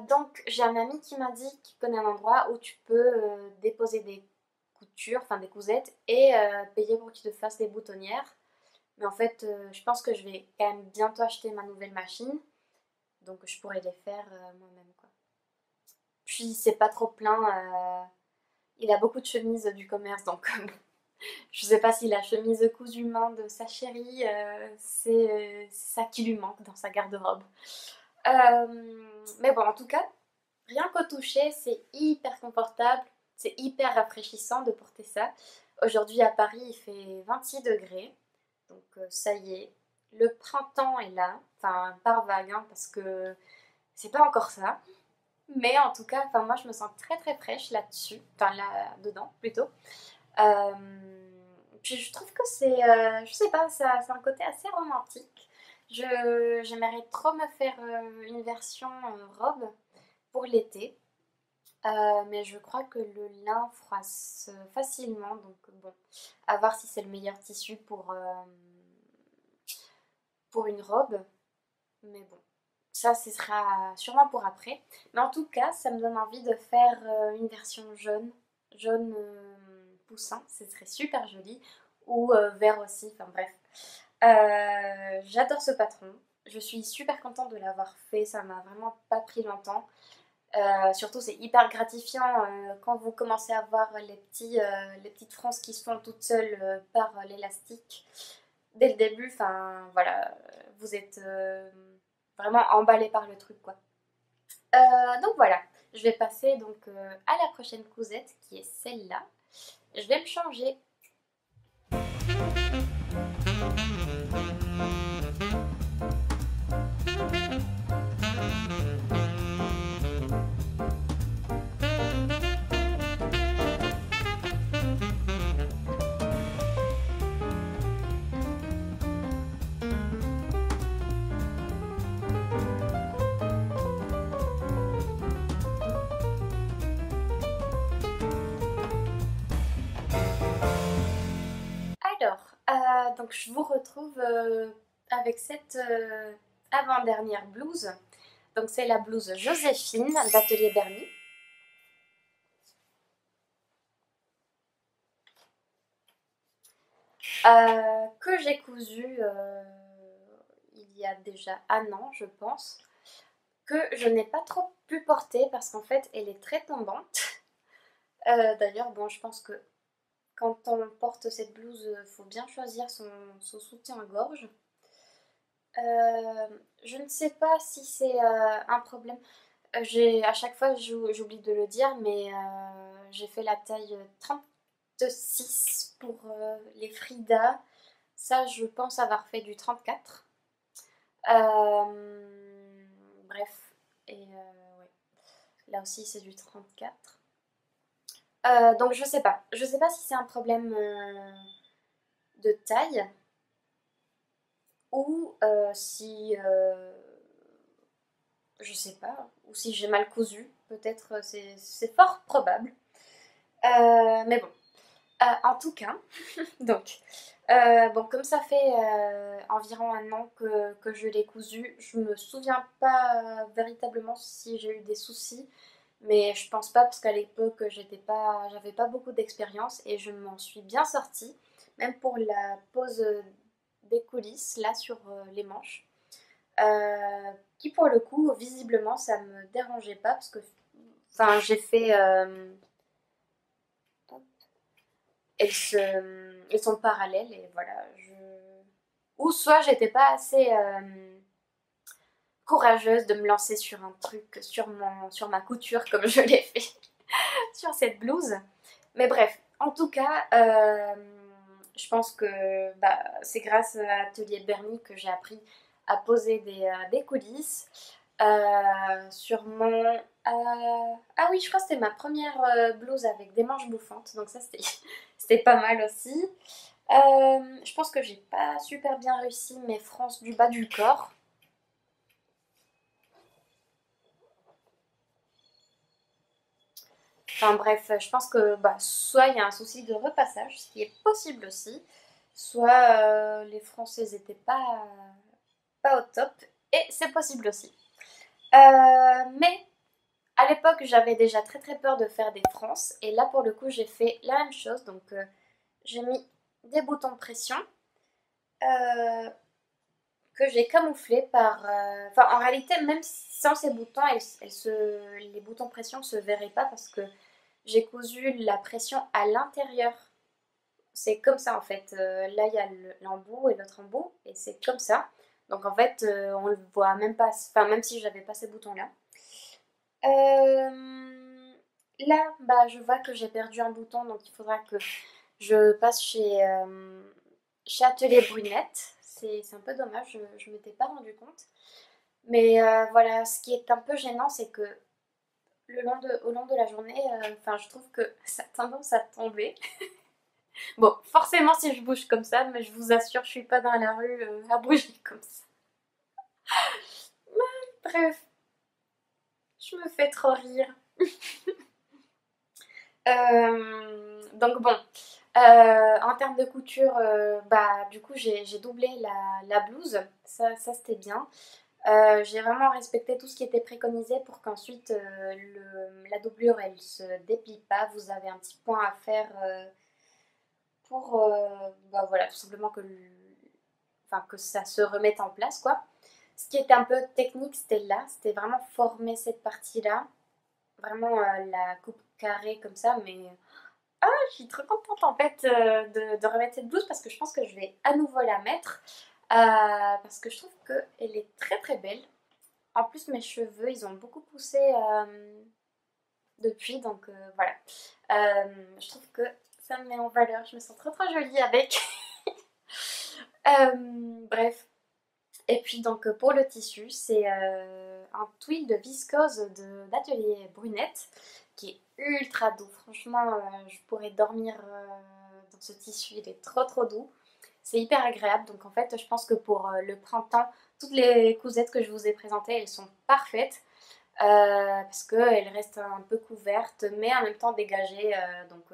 S1: Donc j'ai un ami qui m'a dit qu'il connaît un endroit où tu peux déposer des coutures, enfin des cousettes, et payer pour qu'il te fasse des boutonnières. Mais en fait, je pense que je vais quand même bientôt acheter ma nouvelle machine. Donc je pourrais les faire moi-même quoi. Puis c'est pas trop plein. Il a beaucoup de chemises du commerce, donc je sais pas si la chemise cousue main de sa chérie, c'est ça qui lui manque dans sa garde-robe. Mais bon, en tout cas, rien qu'au toucher, c'est hyper confortable, c'est hyper rafraîchissant de porter ça. Aujourd'hui à Paris, il fait 26 degrés, donc ça y est, le printemps est là, enfin par vague, hein, parce que c'est pas encore ça. Mais en tout cas, enfin, moi je me sens très très fraîche là-dessus, enfin là-dedans plutôt. Euh, Puis je trouve que je sais pas, ça, c'est un côté assez romantique. J'aimerais trop me faire une version robe pour l'été. Mais je crois que le lin froisse facilement, donc bon, à voir si c'est le meilleur tissu pour une robe. Mais bon, ça, ce sera sûrement pour après. Mais en tout cas, ça me donne envie de faire une version jaune, jaune poussin, ce serait super joli. Ou vert aussi, enfin bref. J'adore ce patron. Je suis super contente de l'avoir fait, ça m'a vraiment pas pris longtemps. Surtout, c'est hyper gratifiant quand vous commencez à voir les petites franges qui se font toutes seules par l'élastique. Dès le début, enfin voilà, vous êtes vraiment emballé par le truc quoi. Donc voilà, je vais passer à la prochaine cousette qui est celle-là. Je vais me changer. Alors, donc je vous retrouve avec cette avant-dernière blouse. Donc c'est la blouse Joséphine d'Atelier Berny. Que j'ai cousue il y a déjà un an, je pense. Que je n'ai pas trop pu porter parce qu'en fait elle est très tombante. D'ailleurs, bon, je pense que quand on porte cette blouse, il faut bien choisir son soutien-gorge. Je ne sais pas si c'est un problème. À chaque fois, j'oublie de le dire, mais j'ai fait la taille 36 pour les Frida. Ça, je pense avoir fait du 34. Bref, et ouais. Là aussi, c'est du 34. Donc je sais pas. Je sais pas si c'est un problème de taille ou si je sais pas, ou si j'ai mal cousu. Peut-être c'est fort probable. Mais bon. En tout cas, donc, bon, comme ça fait environ un an que je l'ai cousu, je me souviens pas véritablement si j'ai eu des soucis, mais je pense pas parce qu'à l'époque j'avais pas beaucoup d'expérience et je m'en suis bien sortie, même pour la pose des coulisses là sur les manches, qui pour le coup visiblement ça me dérangeait pas parce que, enfin, j'ai fait elles sont parallèles et voilà. Ou soit j'étais pas assez courageuse de me lancer sur un truc, sur ma couture comme je l'ai fait sur cette blouse. Mais bref, en tout cas, je pense que bah, c'est grâce à Atelier Bernie que j'ai appris à poser des coulisses. Sur mon... Ah oui, je crois que c'était ma première blouse avec des manches bouffantes, donc ça c'était c'était pas mal aussi. Je pense que j'ai pas super bien réussi mes frances du bas du corps. Enfin bref, je pense que bah, soit il y a un souci de repassage, ce qui est possible aussi, soit les Français n'étaient pas au top, et c'est possible aussi. Mais à l'époque, j'avais déjà très très peur de faire des frances, et là pour le coup, j'ai fait la même chose, donc j'ai mis des boutons de pression euh, que j'ai camouflé par... Enfin, en réalité, même sans ces boutons, les boutons pression ne se verraient pas parce que j'ai cousu la pression à l'intérieur. C'est comme ça en fait. Là, il y a l'embout et l'autre embout, et c'est comme ça. Donc en fait, on le voit même pas. Enfin, même si j'avais pas ces boutons-là. Là, bah, je vois que j'ai perdu un bouton, donc il faudra que je passe chez Atelier Brunette. C'est un peu dommage, je ne m'étais pas rendu compte. Mais voilà, ce qui est un peu gênant, c'est que au long de la journée, enfin, je trouve que ça a tendance à tomber. Bon, forcément, si je bouge comme ça, mais je vous assure, je suis pas dans la rue à bouger comme ça. Bref, je me fais trop rire. Donc bon, en termes de couture, bah du coup j'ai doublé la blouse, ça c'était bien. J'ai vraiment respecté tout ce qui était préconisé pour qu'ensuite la doublure elle se déplie pas. Vous avez un petit point à faire pour bah, voilà, tout simplement enfin, que ça se remette en place quoi. Ce qui était un peu technique c'était là, c'était vraiment former cette partie-là, vraiment la coupe carrée comme ça, mais je suis trop contente en fait de remettre cette blouse parce que je pense que je vais à nouveau la mettre parce que je trouve qu'elle est très très belle. En plus mes cheveux ils ont beaucoup poussé depuis donc voilà. Je trouve que ça me met en valeur, je me sens trop trop jolie avec. Bref. Et puis donc pour le tissu c'est un twill de viscose d'atelier Brunette qui est ultra doux. Franchement je pourrais dormir dans ce tissu, il est trop trop doux. C'est hyper agréable donc en fait je pense que pour le printemps toutes les cousettes que je vous ai présentées elles sont parfaites. Parce qu'elle reste un peu couverte mais en même temps dégagée. Donc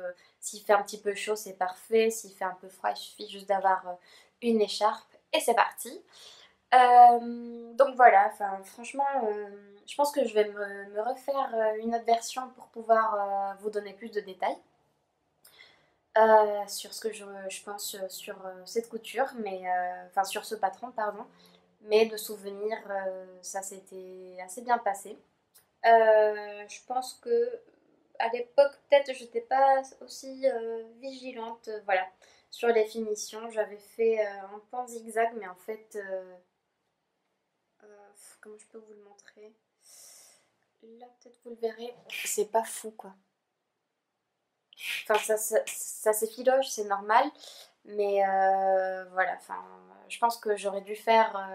S1: s'il fait un petit peu chaud c'est parfait, s'il fait un peu froid il suffit juste d'avoir une écharpe et c'est parti. Donc voilà, enfin franchement je pense que je vais me refaire une autre version pour pouvoir vous donner plus de détails sur ce que je pense sur cette couture, mais enfin sur ce patron pardon, mais de souvenir ça s'était assez bien passé. Je pense que à l'époque, peut-être j'étais pas aussi vigilante, voilà, sur les finitions. J'avais fait un point zigzag, mais en fait, comment je peux vous le montrer? Là, peut-être vous le verrez. C'est pas fou, quoi. Enfin, ça s'effiloche, c'est normal, mais voilà. Enfin, je pense que j'aurais dû faire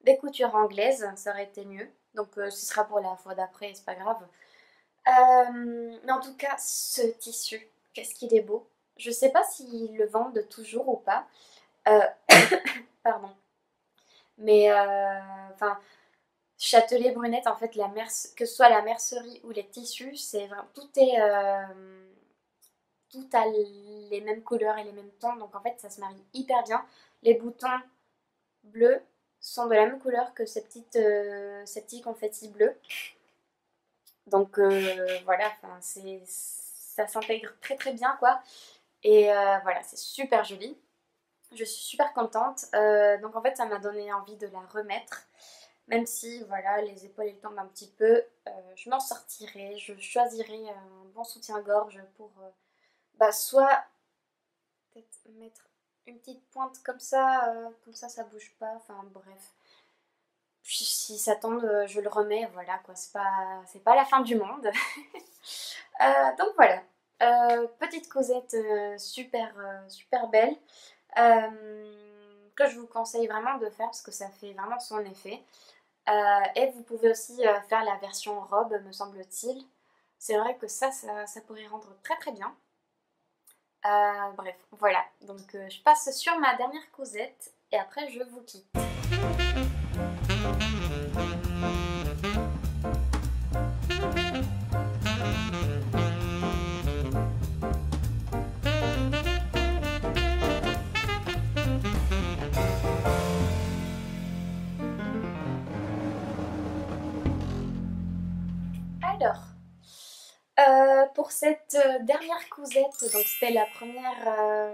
S1: des coutures anglaises, ça aurait été mieux. Donc, ce sera pour la fois d'après, c'est pas grave. Mais en tout cas, ce tissu, qu'est-ce qu'il est beau. Je sais pas s'ils le vendent toujours ou pas. Euh, pardon. Mais enfin, Châtelet Brunette, en fait, que ce soit la mercerie ou les tissus, c'est vraiment tout a les mêmes couleurs et les mêmes tons, donc en fait, ça se marie hyper bien. Les boutons bleus sont de la même couleur que ces petits confettis bleus. Donc voilà, ça s'intègre très très bien quoi. Et voilà, c'est super joli. Je suis super contente. Donc en fait, ça m'a donné envie de la remettre. Même si voilà, les épaules elles tombent un petit peu, je m'en sortirai. Je choisirai un bon soutien-gorge pour soit peut-être mettre une petite pointe comme ça bouge pas. Enfin bref. Puis si ça tombe, je le remets, voilà quoi, c'est pas la fin du monde. Donc voilà, petite causette super belle, que je vous conseille vraiment de faire parce que ça fait vraiment son effet. Et vous pouvez aussi faire la version robe, me semble-t-il. C'est vrai que ça pourrait rendre très très bien. Bref, voilà, donc je passe sur ma dernière causette et après je vous quitte. Alors, pour cette dernière causette, donc c'était la première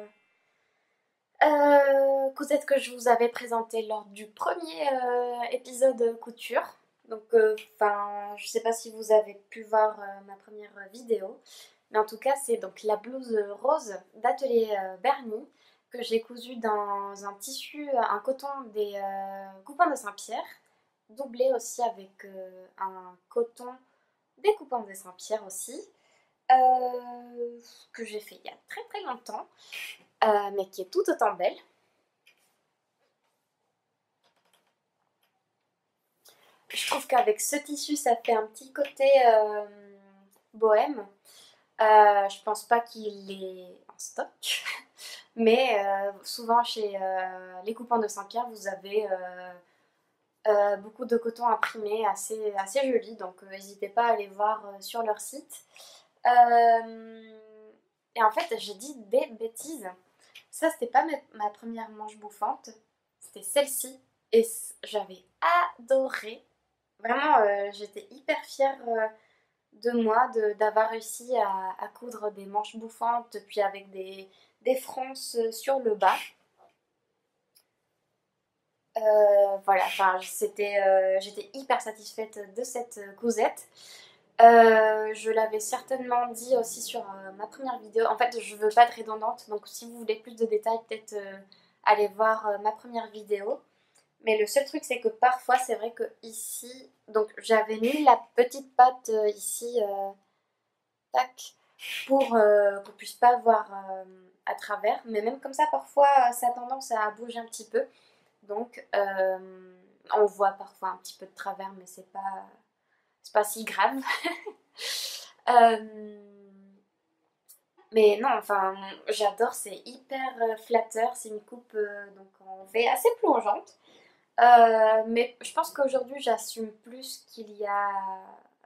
S1: causette que je vous avais présentée lors du premier épisode couture. Donc, je sais pas si vous avez pu voir ma première vidéo, mais en tout cas, c'est donc la blouse rose d'Atelier Bernie que j'ai cousue dans un tissu, un coton des Coupons de Saint-Pierre, doublé aussi avec un coton des Coupons de Saint-Pierre aussi, que j'ai fait il y a très très longtemps, mais qui est tout autant belle. Je trouve qu'avec ce tissu, ça fait un petit côté bohème. Je pense pas qu'il est en stock, mais souvent chez les coupons de Saint-Pierre, vous avez beaucoup de coton imprimé assez joli, donc n'hésitez pas à aller voir sur leur site. Et en fait, j'ai dit des bêtises. Ça, c'était pas ma première manche bouffante, c'était celle-ci. Et j'avais adoré. Vraiment, j'étais hyper fière de moi d'avoir réussi à coudre des manches bouffantes, puis avec des fronces sur le bas. Voilà, enfin, j'étais hyper satisfaite de cette cousette. Je l'avais certainement dit aussi sur ma première vidéo. En fait, je veux pas être redondante, donc si vous voulez plus de détails, peut-être allez voir ma première vidéo. Mais le seul truc, c'est que parfois, c'est vrai que ici, donc j'avais mis la petite patte ici, tac, pour qu'on puisse pas voir à travers. Mais même comme ça, parfois, ça a tendance à bouger un petit peu. Donc, on voit parfois un petit peu de travers, mais c'est pas si grave. Euh, mais non, enfin, j'adore, c'est hyper flatteur. C'est une coupe donc en V assez plongeante. Mais je pense qu'aujourd'hui, j'assume plus qu'il y a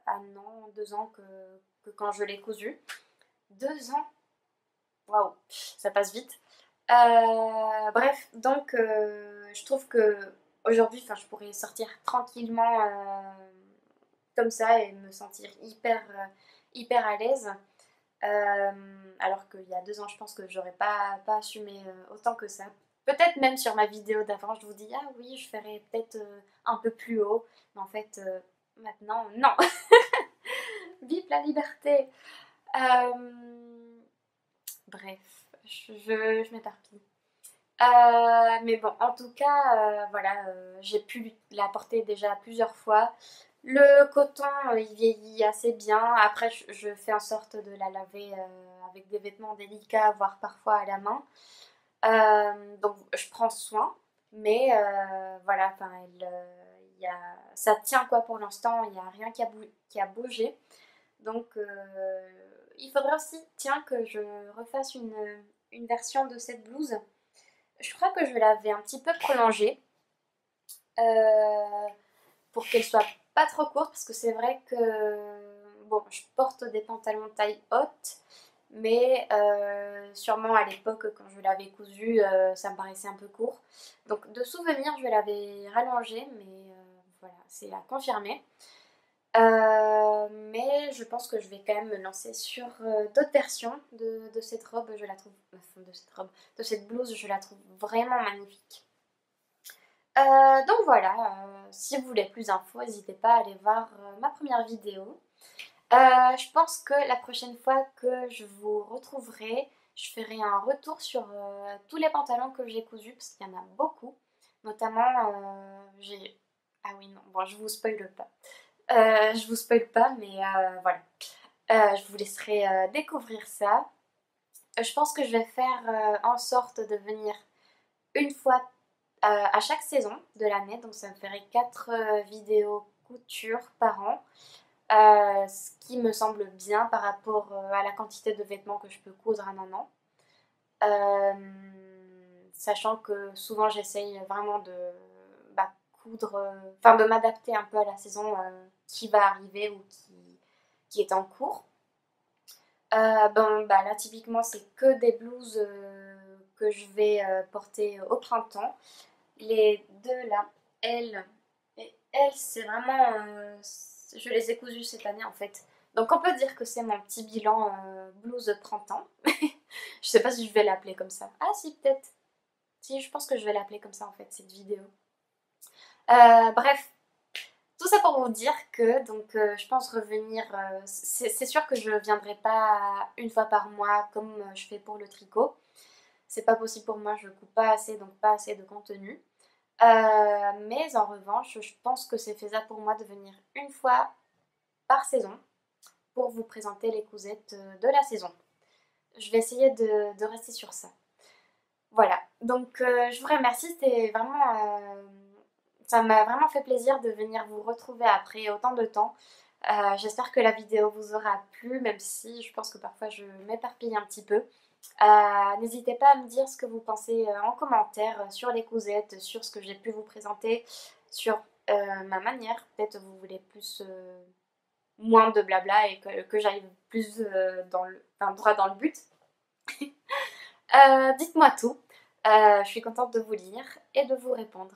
S1: un an, 2 ans que quand je l'ai cousu. 2 ans, waouh, ça passe vite. Bref, donc je trouve que aujourd'hui, je pourrais sortir tranquillement comme ça et me sentir hyper à l'aise. Alors qu'il y a 2 ans, je pense que j'aurais pas assumé autant que ça. Peut-être même sur ma vidéo d'avant, je vous dis, ah oui, je ferais peut-être un peu plus haut. Mais en fait, maintenant, non. Vive la liberté. Bref, je m'éparpille. Mais bon, en tout cas, voilà, j'ai pu la porter déjà plusieurs fois. Le coton, il vieillit assez bien. Après, je fais en sorte de la laver avec des vêtements délicats, voire parfois à la main. Donc, je prends soin. Mais voilà, ça tient quoi pour l'instant. Il n'y a rien qui a bougé. Donc il faudrait aussi, tiens, que je refasse une version de cette blouse. Je crois que je l'avais un petit peu prolongée pour qu'elle soit pas trop courte, parce que c'est vrai que bon, je porte des pantalons taille haute, mais sûrement à l'époque quand je l'avais cousue, ça me paraissait un peu court. Donc de souvenir, je l'avais rallongée, mais voilà, c'est à confirmer. Mais je pense que je vais quand même me lancer sur d'autres versions de cette robe. Je la trouve, enfin, de cette blouse, je la trouve vraiment magnifique. Donc voilà, si vous voulez plus d'infos, n'hésitez pas à aller voir ma première vidéo. Je pense que la prochaine fois que je vous retrouverai, je ferai un retour sur tous les pantalons que j'ai cousus, parce qu'il y en a beaucoup. Notamment, j'ai... Ah oui, non, bon, je vous spoile pas. Je vous spoile pas, mais voilà. Je vous laisserai découvrir ça. Je pense que je vais faire en sorte de venir une fois à chaque saison de l'année. Donc ça me ferait 4 vidéos couture par an. Ce qui me semble bien par rapport à la quantité de vêtements que je peux coudre en un an. Sachant que souvent j'essaye vraiment de coudre, enfin de m'adapter un peu à la saison qui va arriver ou qui est en cours. Bon, là typiquement c'est que des blouses que je vais porter au printemps. Les deux là, elle et elle, c'est vraiment... je les ai cousues cette année en fait. Donc on peut dire que c'est mon petit bilan blouse printemps. Je sais pas si je vais l'appeler comme ça. Ah si, peut-être. Si, je pense que je vais l'appeler comme ça en fait, cette vidéo. Bref, tout ça pour vous dire que donc je pense revenir. C'est sûr que je ne viendrai pas une fois par mois comme je fais pour le tricot. C'est pas possible pour moi, je coupe pas assez, donc pas assez de contenu. Mais en revanche, je pense que c'est faisable pour moi de venir une fois par saison pour vous présenter les cousettes de la saison. Je vais essayer de rester sur ça. Voilà, donc je vous remercie, c'était vraiment... ça m'a vraiment fait plaisir de venir vous retrouver après autant de temps. J'espère que la vidéo vous aura plu, même si je pense que parfois je m'éparpille un petit peu. N'hésitez pas à me dire ce que vous pensez en commentaire sur les cousettes, sur ce que j'ai pu vous présenter, sur ma manière. Peut-être vous voulez plus, moins de blabla et que j'aille plus droit dans le but. Dites-moi tout. Je suis contente de vous lire et de vous répondre.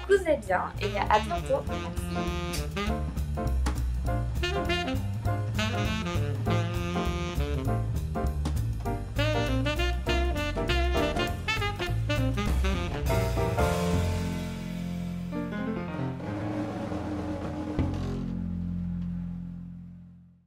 S1: Cousez bien et à bientôt. Merci.